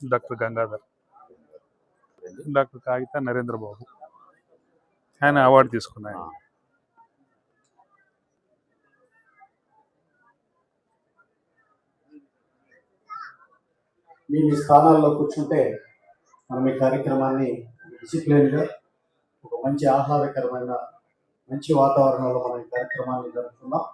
Doctor Gangadhar, doctor కాగిత నరేంద్ర బాబు. ఆయన award తీసుకున్నాయి. మీ స్థానాల్లో కూర్చుంటే మనం ఈ కార్యక్రమాన్ని డిసిప్లిన్గా ఒక మంచి ఆహ్లాదకరమైన మంచి వాతావరణంలో మనం ఈ కార్యక్రమాన్ని జరుపుతున్నాం.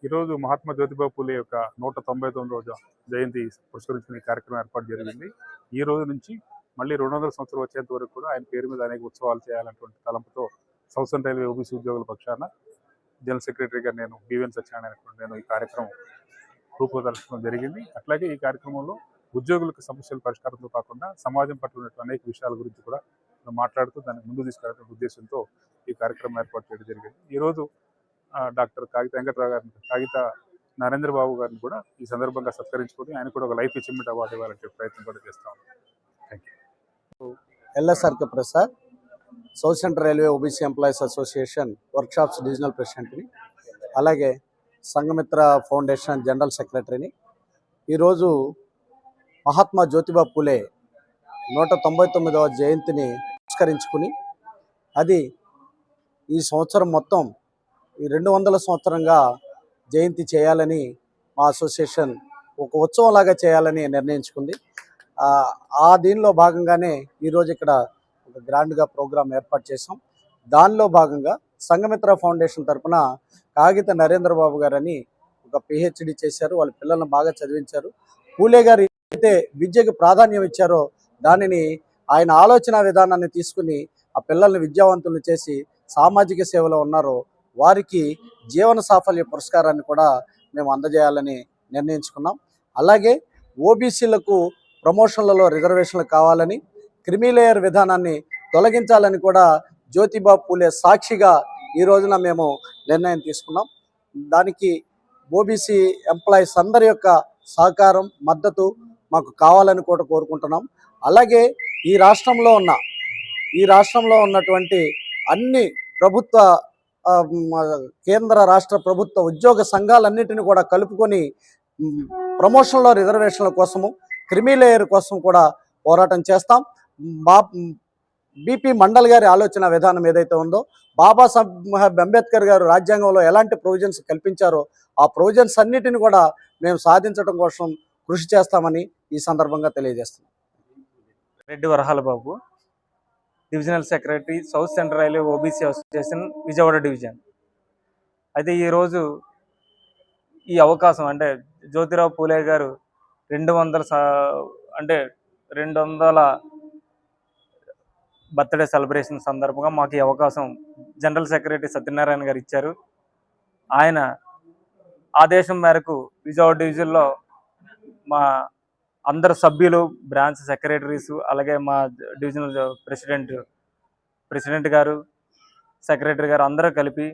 ఈరోజు మహాత్మా జ్యోతిబా పూలే యొక్క 199వ జయంతి పురస్కరించుకునే కార్యక్రమం ఏర్పాటు జరిగింది. ఈ రోజు నుంచి మళ్ళీ 200 సంవత్సరాలు వచ్చేంత వరకు కూడా ఆయన పేరు మీద అనేక ఉత్సవాలు చేయాలన్నటువంటి తలంపుతో సౌతర్న్ రైల్వే ఓబీసీ ఉద్యోగుల పక్షాన జనరల్ సెక్రటరీగా నేను బివిఎన్ సత్యనారాయణ నేను ఈ కార్యక్రమం రూపొందించడం జరిగింది. అట్లాగే ఈ కార్యక్రమంలో ఉద్యోగులకు సమస్యల పరిష్కారంతో కాకుండా సమాజం పట్ల ఉన్నటువంటి అనేక విషయాల గురించి కూడా మాట్లాడుతూ దాన్ని ముందు తీసుకెళ్లే ఉద్దేశంతో ఈ కార్యక్రమం ఏర్పాటు చేయడం జరిగింది. ఈరోజు డాక్టర్ కాగిత వెంకటరావు గారిని, కాగిత నరేంద్ర బాబు గారిని కూడా ఈ సందర్భంగా సత్కరించుకొని ఆయన కూడా ఒక లైఫ్ అచీవ్మెంట్ అవార్డు ఇవ్వాలంటే ప్రయత్నం కూడా చేస్తా ఉన్నాం. Thank you. ఎల్ఎస్ఆర్కే Prasad, south central railway OBC employees association workshops divisional ప్రెసిడెంట్ని, అలాగే సంఘమిత్ర ఫౌండేషన్ జనరల్ సెక్రటరీని. ఈరోజు మహాత్మా జ్యోతిబా పూలే 199వ జయంతిని పురస్కరించుకుని అది ఈ సంవత్సరం మొత్తం ఈ 200 సంవత్సరంగా జయంతి చేయాలని మా అసోసియేషన్ ఒక ఉత్సవంలాగా చేయాలని నిర్ణయించుకుంది. ఆ దీనిలో భాగంగానే ఈరోజు ఇక్కడ ఒక గ్రాండ్గా ప్రోగ్రాం ఏర్పాటు చేసాం. దానిలో భాగంగా సంఘమిత్ర ఫౌండేషన్ తరఫున కాగిత నరేంద్ర బాబు గారని ఒక పిహెచ్డి చేశారు. వాళ్ళ పిల్లలను బాగా చదివించారు. పూలే గారు అయితే విద్యకు ప్రాధాన్యం ఇచ్చారో దానిని ఆయన ఆలోచన విధానాన్ని తీసుకుని ఆ పిల్లల్ని విద్యావంతులను చేసి సామాజిక సేవలో ఉన్నారో వారికి జీవన సాఫల్య పురస్కారాన్ని కూడా మేము అందజేయాలని నిర్ణయించుకున్నాం. అలాగే ఓబీసీలకు ప్రమోషన్లలో రిజర్వేషన్లు కావాలని, క్రిమిలేయర్ విధానాన్ని తొలగించాలని కూడా జ్యోతిబా పూలే సాక్షిగా ఈ రోజున మేము నిర్ణయం తీసుకున్నాం. దానికి ఓబీసీ ఎంప్లాయీస్ అందరి యొక్క సహకారం, మద్దతు మాకు కావాలని కూడా కోరుకుంటున్నాం. అలాగే ఈ రాష్ట్రంలో ఉన్నటువంటి అన్ని ప్రభుత్వ కేంద్ర రాష్ట్ర ప్రభుత్వ ఉద్యోగ సంఘాలన్నింటినీ కూడా కలుపుకొని ప్రమోషన్లో రిజర్వేషన్ల కోసము, క్రిమిలేయర్ కోసం కూడా పోరాటం చేస్తాం. బీపీ మండల్ గారి ఆలోచన విధానం ఏదైతే ఉందో, బాబాసాహెబ్ అంబేద్కర్ గారు రాజ్యాంగంలో ఎలాంటి ప్రొవిజన్స్ కల్పించారో ఆ ప్రొవిజన్స్ అన్నిటిని కూడా మేము సాధించడం కోసం కృషి చేస్తామని ఈ సందర్భంగా తెలియజేస్తున్నాం. Reddy Varahala Babu, divisional secretary, south central railway OBC association Vijayawada division. అయితే ఈరోజు ఈ అవకాశం అంటే జ్యోతిరావు పూలే గారు 200 బర్త్డే సెలబ్రేషన్ సందర్భంగా మాకు ఈ అవకాశం జనరల్ సెక్రటరీ సత్యనారాయణ గారు ఇచ్చారు. ఆయన ఆదేశం మేరకు విజయవాడ డివిజన్లో మా అందరు సభ్యులు, బ్రాంచ్ సెక్రటరీస్, అలాగే మా డివిజనల్ ప్రెసిడెంట్ గారు, సెక్రటరీ గారు అందరూ కలిపి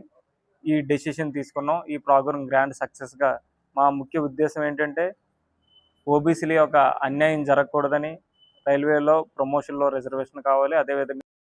ఈ డెసిషన్ తీసుకున్నాం. ఈ ప్రోగ్రామ్ గ్రాండ్ సక్సెస్గా మా ముఖ్య ఉద్దేశం ఏంటంటే ఓబీసీల యొక్క అన్యాయం జరగకూడదని, రైల్వేలో ప్రమోషన్లో రిజర్వేషన్ కావాలి, అదేవిధంగా